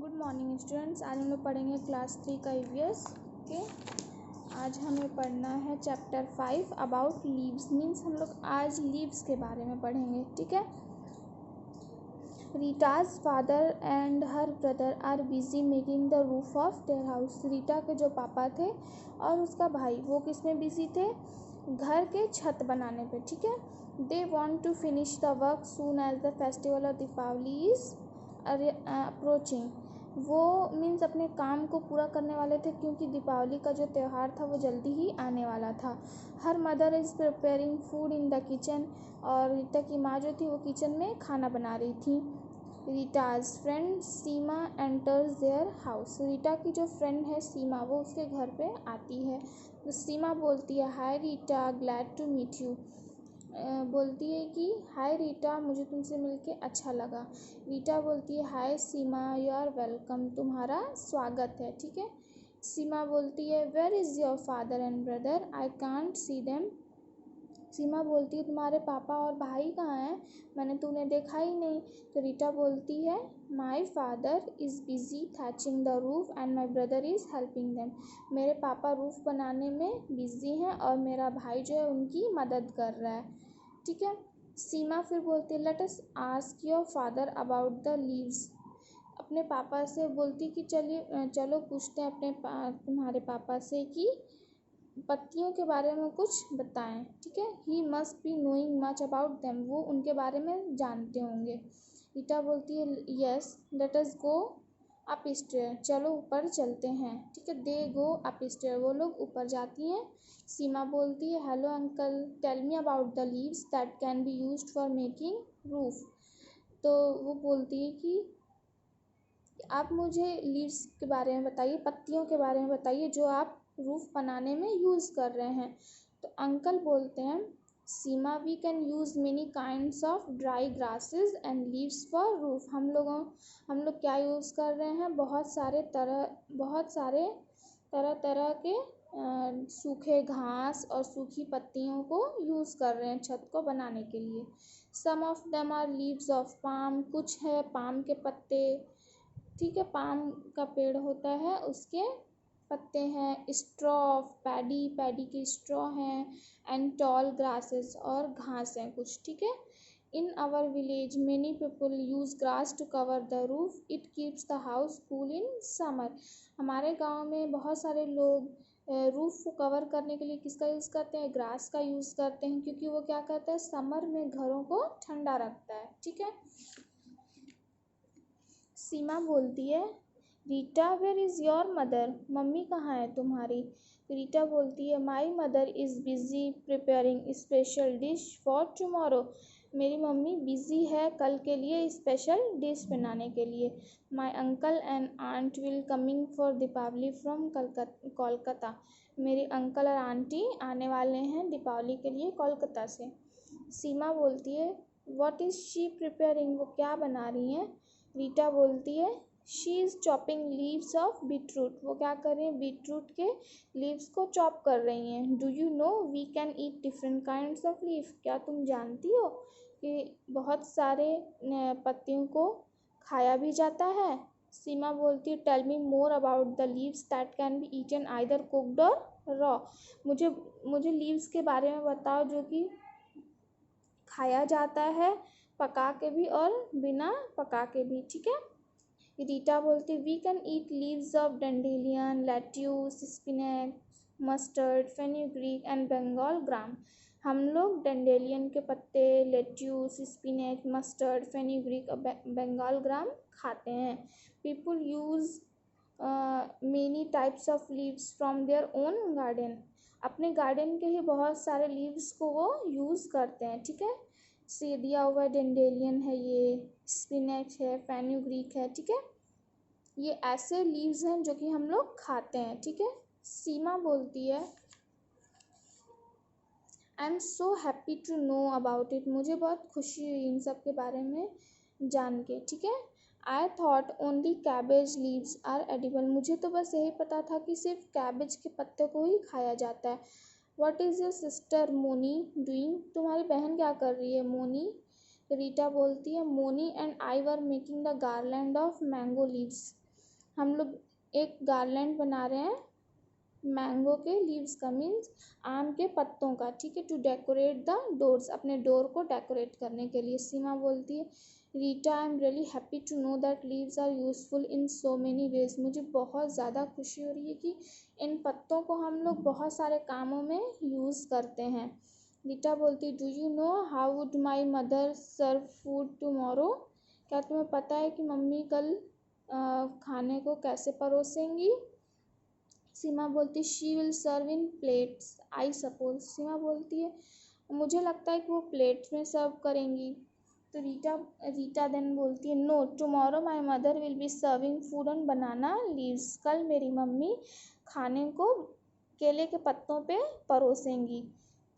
Good morning students. आज हम लोग पढ़ेंगे क्लास 3 का ईवीएस। ओके, आज हमें पढ़ना है चैप्टर 5 अबाउट लीव्स। मीन्स हम लोग आज लीव्स के बारे में पढ़ेंगे। ठीक है। Rita's father and her brother are busy making the roof of their house. Rita के जो पापा थे और उसका भाई वो किस में बिजी थे? घर के छत बनाने पे। ठीक है। They want to finish the work soon as the festival of Deepawali is approaching. वो मीन्स अपने काम को पूरा करने वाले थे क्योंकि दीपावली का जो त्यौहार था वो जल्दी ही आने वाला था। Her mother is preparing food in the kitchen. और रीटा की माँ जो थी वो किचन में खाना बना रही थी। Rita's friend Seema enters there house. Rita की जो फ्रेंड है सीमा वो उसके घर पे आती है। तो सीमा बोलती है hi Rita, glad to meet you. बोलती है कि हाय रीटा, मुझे तुमसे मिलके अच्छा लगा। रीटा बोलती है hi Seema, you are welcome, तुम्हारा स्वागत है। ठीक है। सीमा बोलती है where is your father and brother, I can't see them. Seema बोलती है तुम्हारे पापा और भाई कहाँ हैं, मैंने तुम्हें देखा ही नहीं। तो रीटा बोलती है my father is busy thatching the roof and my brother is helping them. मेरे पापा रूफ बनाने में बिजी हैं और मेरा भाई जो है उनकी मदद कर रहा है। ठीक है। सीमा फिर बोलती है let us ask your father about the leaves. अपने पापा से बोलती कि चलो पूछते हैं तुम्हारे पापा से कि पत्तियों के बारे में कुछ बताएं। ठीक है। He must be knowing much about them. वो उनके बारे में जानते होंगे। रीटा बोलती है yes let us go up stair. चलो ऊपर चलते हैं। ठीक है। They go up stair. वो लोग ऊपर जाती हैं। सीमा बोलती है hello uncle, tell me about the leaves that can be used for making roof. तो वो बोलती है कि आप मुझे लीव्स के बारे में बताइए, पत्तियों के बारे में बताइए जो आप रूफ बनाने में यूज़ कर रहे हैं। तो अंकल बोलते हैं Seema we can use many kinds of dry grasses and leaves for roof. हम लोग क्या यूज़ कर रहे हैं, बहुत सारे तरह तरह के सूखे घास और सूखी पत्तियों को यूज़ कर रहे हैं छत को बनाने के लिए। Some of them are leaves of palm. कुछ है पाम के पत्ते। ठीक है। पाम का पेड़ होता है, उसके पत्ते हैं। स्ट्रॉ ऑफ पैडी, पैडी की स्ट्रॉ हैं। एंड टॉल ग्रासेस और घास हैं कुछ। ठीक है। In our village many people use grass to cover the roof, it keeps the house cool in summer. हमारे गांव में बहुत सारे लोग रूफ को कवर करने के लिए किसका यूज़ करते हैं, ग्रास का यूज़ करते हैं, क्योंकि वो क्या करता है समर में घरों को ठंडा रखता है। ठीक है। सीमा बोलती है Rita where is your mother, mummy कहाँ है तुम्हारी। रीटा बोलती है my mother is busy preparing special dish for tomorrow. मेरी मम्मी बिज़ी है कल के लिए स्पेशल डिश बनाने के लिए। My uncle and aunt will coming for Deepawali from Kolkata. मेरे अंकल और आंटी आने वाले हैं दीपावली के लिए कोलकाता से। सीमा बोलती है व्हाट इज़ शी प्रिपेयरिंग, वो क्या बना रही हैं। रीटा बोलती है she is chopping leaves of beetroot. वो क्या कर रही हैं, बीटरूट के लीव्स को चॉप कर रही हैं। Do you know we can eat different kinds of leave. क्या तुम जानती हो कि बहुत सारे पत्तियों को खाया भी जाता है। सीमा बोलती है tell me more about the leaves that can be eaten either cooked और रॉ। मुझे लीव्स के बारे में बताओ जो कि खाया जाता है पका के भी और बिना पका के भी। ठीक है। रीटा बोलती we can eat leaves of dandelion, lettuce, spinach, mustard, fenugreek and Bengal gram. हम लोग डेंडेलियन के पत्ते, लेट्यूस, स्पिनच, मस्टर्ड, फेन्यूग्रीक और बंगाल ग्राम खाते हैं। People use many types of leaves from their own garden. अपने गार्डन के ही बहुत सारे लीव्स को वो यूज़ करते हैं। ठीक है। से दिया हुआ डेंडेलियन है, ये स्पिनच है, फेन्यूग्रीक है। ठीक है। ये ऐसे लीव्स हैं जो कि हम लोग खाते हैं। ठीक है। सीमा बोलती है I am so happy to know about it. मुझे बहुत खुशी हुई इन सब के बारे में जान के। ठीक है। I thought only cabbage leaves are edible. मुझे तो बस यही पता था कि सिर्फ कैबेज के पत्ते को ही खाया जाता है। What is your sister Moni doing. तुम्हारी बहन क्या कर रही है मोनी। रीटा बोलती है Moni and I were making the garland of mango leaves. हम लोग एक गार्लैंड बना रहे हैं मैंगो के लीव्स का, मीन्स आम के पत्तों का, ठीक है, टू डेकोरेट द डोर्स, अपने डोर को डेकोरेट करने के लिए। सीमा बोलती है Rita I am really happy to know that leaves are useful in so many ways, मुझे बहुत ज़्यादा खुशी हो रही है कि इन पत्तों को हम लोग बहुत सारे कामों में यूज़ करते हैं। रीटा बोलती do you know how would my mother serve food tomorrow, क्या तुम्हें पता है कि मम्मी कल खाने को कैसे परोसेंगी। सीमा बोलती she will serve in plates I suppose, Seema बोलती है मुझे लगता है कि वो प्लेट्स में सर्व करेंगी। तो रीटा देन बोलती है no tomorrow my mother will be serving food on banana leaves, कल मेरी मम्मी खाने को केले के पत्तों पे परोसेंगी।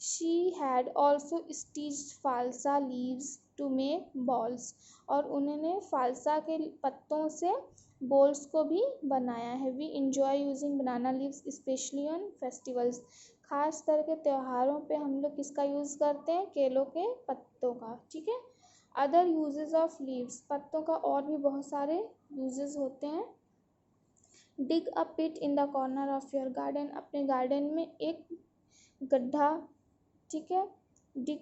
She had also stitched phalsa leaves to make balls, और उन्होंने फालसा के पत्तों से बॉल्स को भी बनाया है। We enjoy using banana leaves specially on festivals, खास तरह के त्योहारों पे हम लोग किसका यूज़ करते हैं, केलों के पत्तों का, ठीक है। अदर यूजेस ऑफ लीव्स, पत्तों का और भी बहुत सारे यूजेस होते हैं। Dig a pit in the corner of your garden, अपने गार्डन में एक गड्ढा, ठीक है, डिग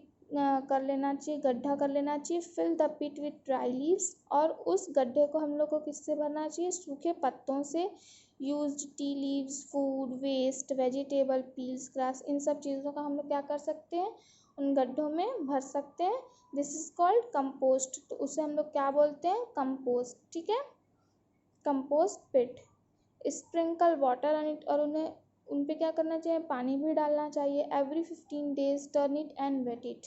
कर लेना चाहिए, गड्ढा कर लेना चाहिए। Fill the pit with dry leaves, और उस गड्ढे को हम लोग को किससे भरना चाहिए, सूखे पत्तों से। Used tea leaves, food waste, vegetable peels, grass, इन सब चीज़ों का हम लोग क्या कर सकते हैं, उन गड्ढों में भर सकते हैं। दिस इज कॉल्ड कंपोस्ट, तो उसे हम लोग क्या बोलते हैं, कंपोस्ट, ठीक है, compost pit. Sprinkle water on it, और उन्हें उन पे क्या करना चाहिए, पानी भी डालना चाहिए। Every 15 days turn it and wet it,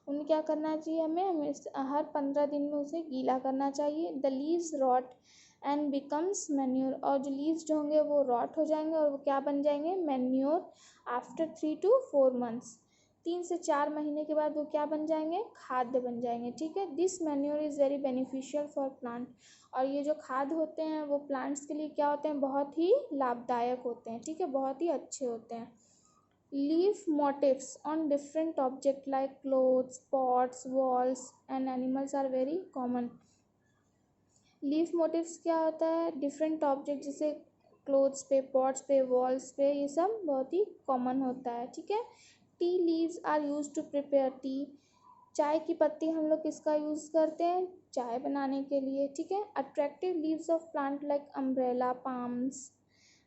उन्हें क्या करना चाहिए, हमें हर 15 दिन में उसे गीला करना चाहिए। The leaves rot and becomes manure, और जो लीव्स जो होंगे वो रॉट हो जाएंगे और वो क्या बन जाएंगे, मैन्योर। आफ्टर 3 to 4 months, 3 से 4 महीने के बाद वो क्या बन जाएंगे, खाद्य बन जाएंगे, ठीक है। This manure is very beneficial for plant, और ये जो खाद होते हैं वो प्लांट्स के लिए क्या होते हैं, बहुत ही लाभदायक होते हैं, ठीक है, बहुत ही अच्छे होते हैं। Leaf motives on different object like clothes, pots, walls and animals are very common. Leaf motives क्या होता है, डिफरेंट ऑब्जेक्ट जैसे क्लोथ्स पे, पॉट्स पे, वॉल्स पे, ये सब बहुत ही कॉमन होता है, ठीक है। Tea leaves are use to prepare tea, चाय की पत्ती हम लोग किसका यूज़ करते हैं, चाय बनाने के लिए, ठीक है। Attractive leaves of plant like umbrella, palms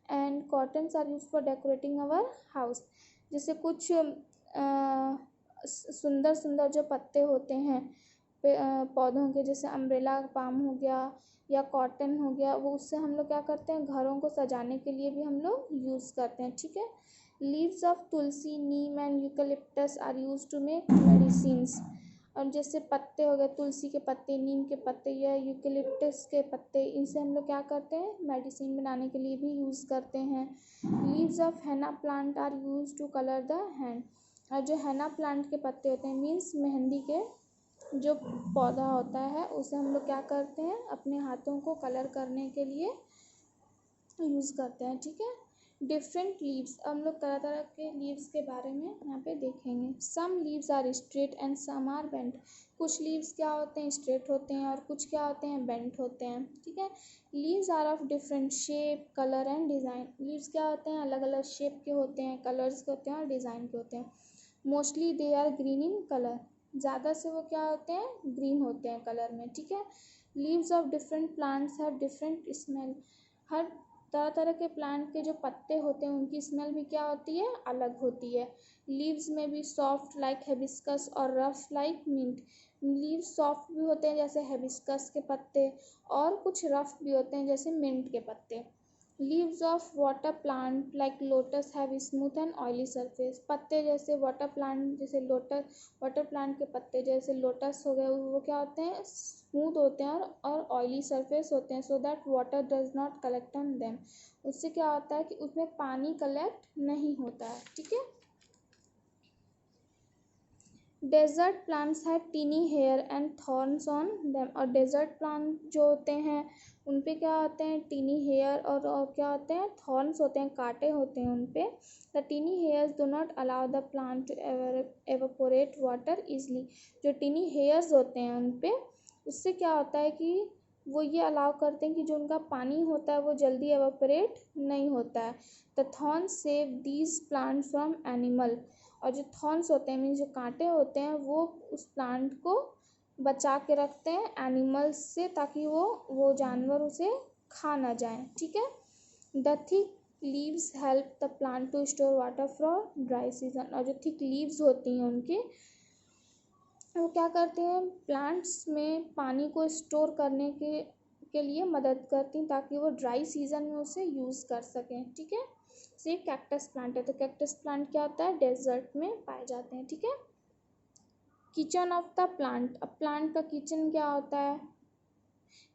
and cottons are use for decorating our house, जैसे कुछ सुंदर सुंदर जो पत्ते होते हैं पौधों के, जैसे अम्ब्रेला पाम हो गया या कॉटन हो गया, वो उससे हम लोग क्या करते हैं, घरों को सजाने के लिए भी हम लोग यूज़ करते हैं, ठीक है। Leaves of tulsi, neem and eucalyptus are use to make medicines, और जैसे पत्ते हो गए, तुलसी के पत्ते, नीम के पत्ते या यूकेलिप्टस के पत्ते, इनसे हम लोग क्या करते हैं, मेडिसिन बनाने के लिए भी यूज़ करते हैं। Leaves of henna plant are use to colour the hand, और जो हैना प्लांट के पत्ते होते हैं, मीन्स मेहंदी के जो पौधा होता है, उसे हम लोग क्या करते हैं, अपने हाथों को कलर करने के लिए यूज़ करते हैं, ठीक है। डिफरेंट लीव्स, हम लोग तरह तरह के लीव्स के बारे में यहाँ पे देखेंगे। Some leaves are straight and some are bent, कुछ लीव्स क्या होते हैं, स्ट्रेट होते हैं, और कुछ क्या होते हैं, बेंट होते हैं, ठीक है। Leaves are of different shape, colour and design, leaves क्या होते हैं, अलग अलग शेप के होते हैं, कलर्स के होते हैं और डिज़ाइन के होते हैं। Mostly they are green in colour, ज़्यादा से वो क्या होते हैं, ग्रीन होते हैं कलर में, ठीक है। Leaves of different plants have different smell, हर तरह तरह के प्लांट के जो पत्ते होते हैं उनकी स्मेल भी क्या होती है, अलग होती है। लीव्स में भी सॉफ्ट लाइक हेबिस्कस और rough like mint, leaves soft भी होते हैं जैसे हेबिस्कस के पत्ते, और कुछ रफ भी होते हैं जैसे मिंट के पत्ते। Leaves of water plant like lotus have smooth and oily surface, पत्ते जैसे वाटर प्लांट जैसे लोटस, वाटर प्लांट के पत्ते जैसे लोटस हो गए, वो क्या होते हैं, स्मूथ होते हैं और ऑयली सरफेस होते हैं, so that water does not collect on them, उससे क्या होता है कि उसमें पानी कलेक्ट नहीं होता है, ठीक है। Desert plants have tiny hair and thorns on them, और डेजर्ट प्लांट जो होते हैं उन पे क्या होते हैं, टीनी हेयर और क्या होते हैं, थॉर्न्स होते हैं, कांटे होते हैं उन पे। The tiny hairs do not allow the plant to evaporate water easily, जो टीनी हेयर्स होते हैं उन पे, उससे क्या होता है कि वो ये अलाउ करते हैं कि जो उनका पानी होता है वो जल्दी एवापोरेट नहीं होता है। The thorns save these plant from animal, और जो थॉर्न्स होते हैं मीन्स जो कांटे होते हैं वो उस प्लांट को बचा के रखते हैं एनिमल्स से, ताकि वो जानवर उसे खा ना जाए, ठीक है। The thick leaves help the plant to store water for dry season, और जो थिक लीव्स होती हैं उनके, वो क्या करते हैं प्लांट्स में पानी को स्टोर करने के लिए मदद करती हैं, ताकि वो ड्राई सीजन में उसे यूज़ कर सकें, ठीक है। से कैक्टस प्लांट है, तो कैक्टस प्लांट क्या होता है, डेजर्ट में पाए जाते हैं, ठीक है। किचन ऑफ द प्लांट, अब प्लांट का किचन क्या होता है,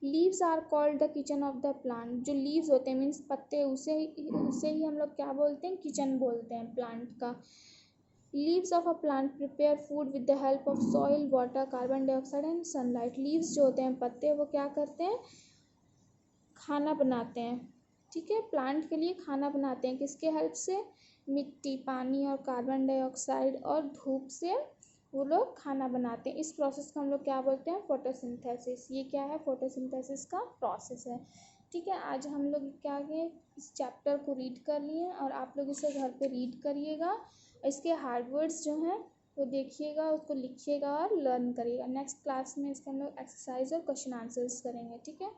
leaves are called the kitchen of the plant, जो लीव्स होते हैं मीन्स पत्ते, उसे ही हम लोग क्या बोलते हैं, किचन बोलते हैं प्लांट का। Leaves of a plant prepare food with the help of soil, water, carbon dioxide and sunlight. Leaves जो होते हैं पत्ते, वो क्या करते हैं, खाना बनाते हैं, ठीक है, प्लांट के लिए खाना बनाते हैं, किसके हेल्प से, मिट्टी, पानी और कार्बन डाइऑक्साइड और धूप से वो लोग खाना बनाते हैं। इस प्रोसेस को हम लोग क्या बोलते हैं, फोटोसिंथेसिस। ये क्या है, फोटोसिंथेसिस का प्रोसेस है, ठीक है। आज हम लोग क्या किए, इस चैप्टर को रीड कर लिए और आप लोग इसे घर पे रीड करिएगा, इसके हार्ड वर्ड्स जो हैं वो देखिएगा, उसको लिखिएगा और लर्न करिएगा। नेक्स्ट क्लास में इसके हम लोग एक्सरसाइज और क्वेश्चन आंसर्स करेंगे, ठीक है।